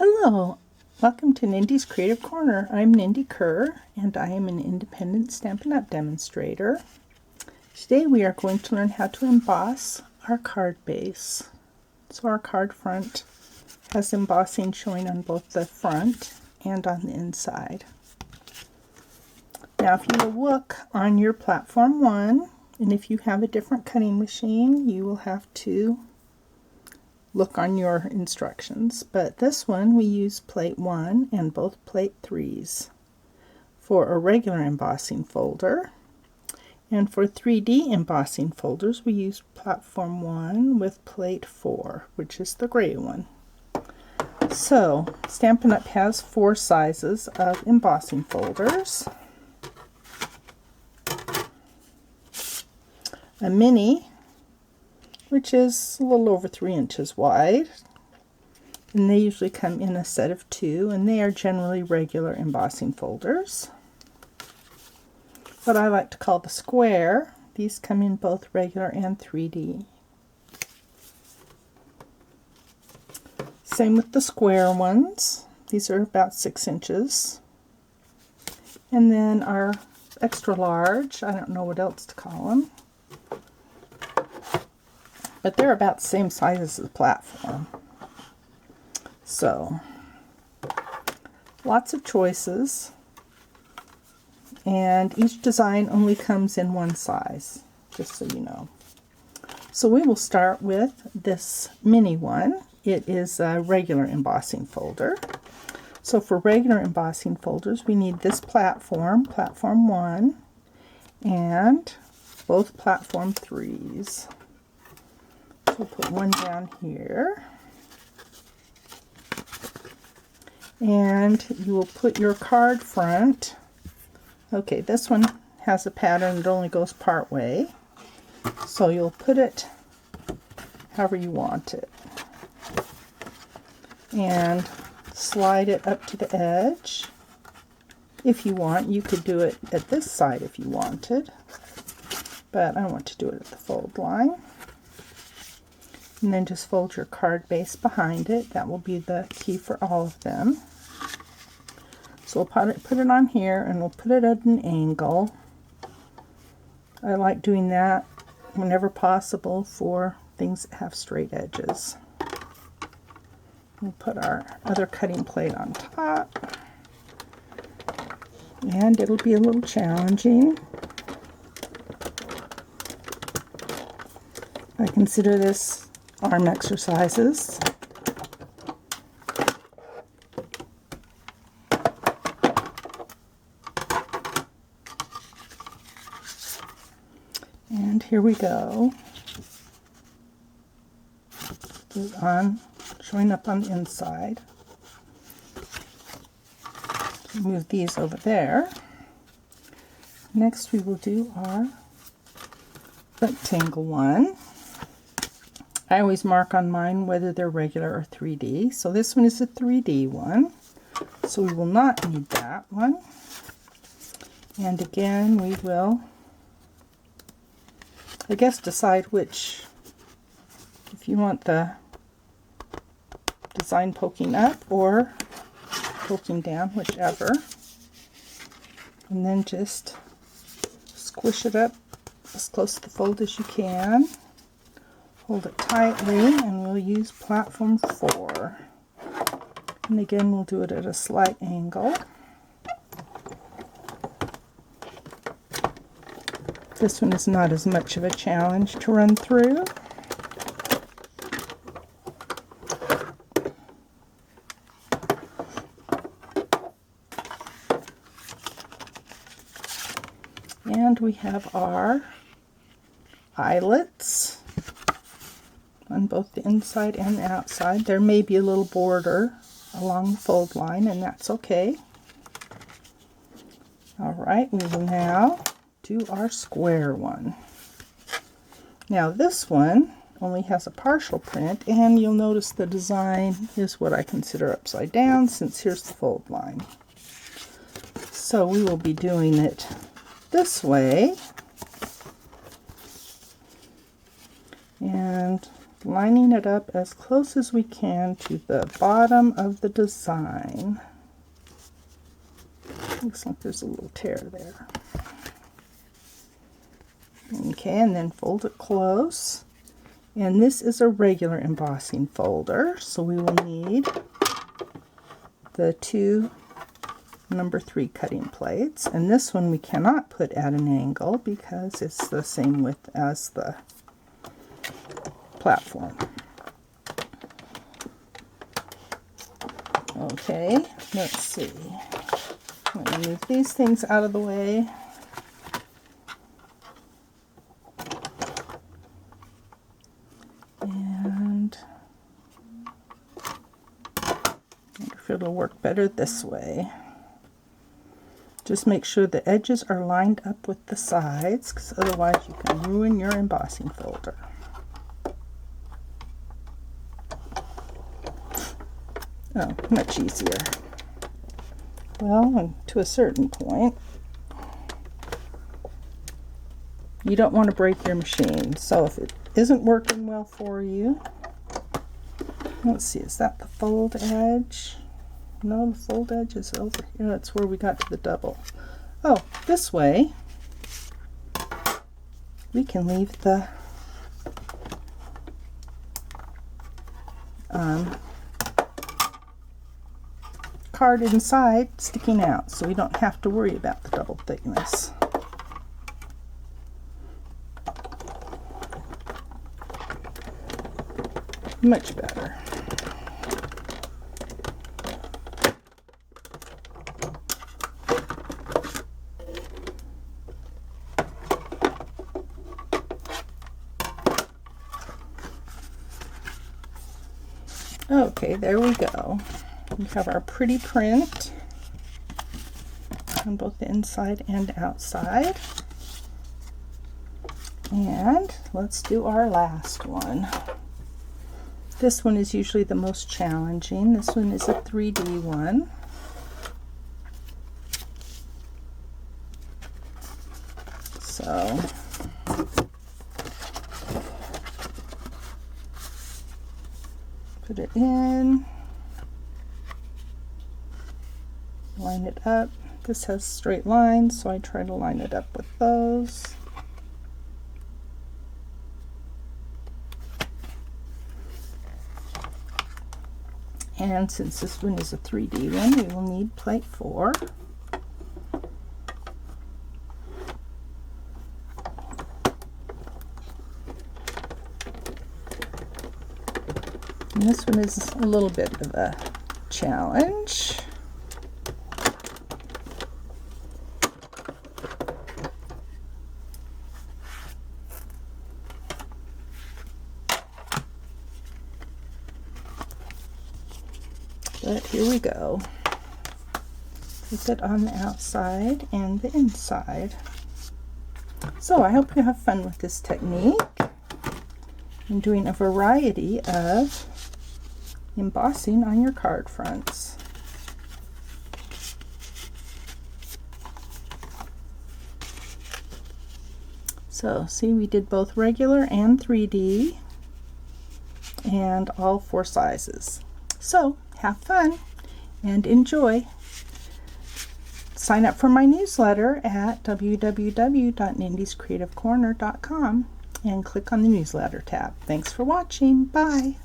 Hello, welcome to Nindy's Creative Corner. I'm Nindy Kerr and I am an independent Stampin' Up! Demonstrator. Today we are going to learn how to emboss our card base. So our card front has embossing showing on both the front and on the inside. Now if you will look on your platform 1, and if you have a different cutting machine, you will have to look on your instructions, but this one we use plate 1 and both plate 3s for a regular embossing folder, and for 3D embossing folders we use platform 1 with plate 4, which is the gray one. So Stampin' Up! Has 4 sizes of embossing folders. A mini, which is a little over 3 inches wide, and they usually come in a set of 2, and they are generally regular embossing folders. What I like to call the square, these come in both regular and 3D. Same with the square ones, these are about 6 inches. And then our extra large, I don't know what else to call them, but they're about the same size as the platform. So, lots of choices, and each design only comes in one size, just so you know. So we will start with this mini one. It is a regular embossing folder. So for regular embossing folders, we need this platform, platform 1, and both platform 3s. We'll put one down here, and you will put your card front. Okay, this one has a pattern that only goes part way, so you'll put it however you want it and slide it up to the edge. If you want, you could do it at this side if you wanted, but I want to do it at the fold line. And then just fold your card base behind it. That will be the key for all of them. So we'll put it on here, and we'll put it at an angle. I like doing that whenever possible for things that have straight edges. We'll put our other cutting plate on top, and it'll be a little challenging. I consider this arm exercises. And here we go. Showing up on the inside. Move these over there. Next we will do our rectangle one. I always mark on mine whether they're regular or 3D. So this one is a 3D one, so we will not need that one. And again, we will, I guess, decide which, if you want the design poking up or poking down, whichever. And then just squish it up as close to the fold as you can. Hold it tightly, and we'll use platform 4. And again, we'll do it at a slight angle. This one is not as much of a challenge to run through. And we have our eyelets on both the inside and the outside. There may be a little border along the fold line, and that's okay. Alright, we will now do our square one. Now this one only has a partial print, and you'll notice the design is what I consider upside down, since here's the fold line. So we will be doing it this way, and lining it up as close as we can to the bottom of the design. Looks like there's a little tear there. Okay, and then fold it close. And this is a regular embossing folder, so we will need the 2 number 3 cutting plates. And this one we cannot put at an angle because it's the same width as the platform. Okay, let's see. Let me move these things out of the way. And I wonder if it'll work better this way. Just make sure the edges are lined up with the sides, because otherwise you can ruin your embossing folder. Oh, much easier. Well, and to a certain point, you don't want to break your machine. So if it isn't working well for you, let's see, is that the fold edge? No, the fold edge is over here. That's where we got to the double. Oh, this way, we can leave the card inside sticking out, so we don't have to worry about the double thickness. Much better. Okay, there we go. We have our pretty print on both the inside and outside. And let's do our last one. This one is usually the most challenging. This one is a 3D one. So put it in, line it up. This has straight lines, so I try to line it up with those. And since this one is a 3D one, we will need plate 4. And this one is a little bit of a challenge. But here we go. Put it on the outside and the inside. So I hope you have fun with this technique. I'm doing a variety of embossing on your card fronts. So see, we did both regular and 3D and all 4 sizes. So have fun and enjoy. Sign up for my newsletter at www.nindiescreativecorner.com and click on the newsletter tab. Thanks for watching. Bye.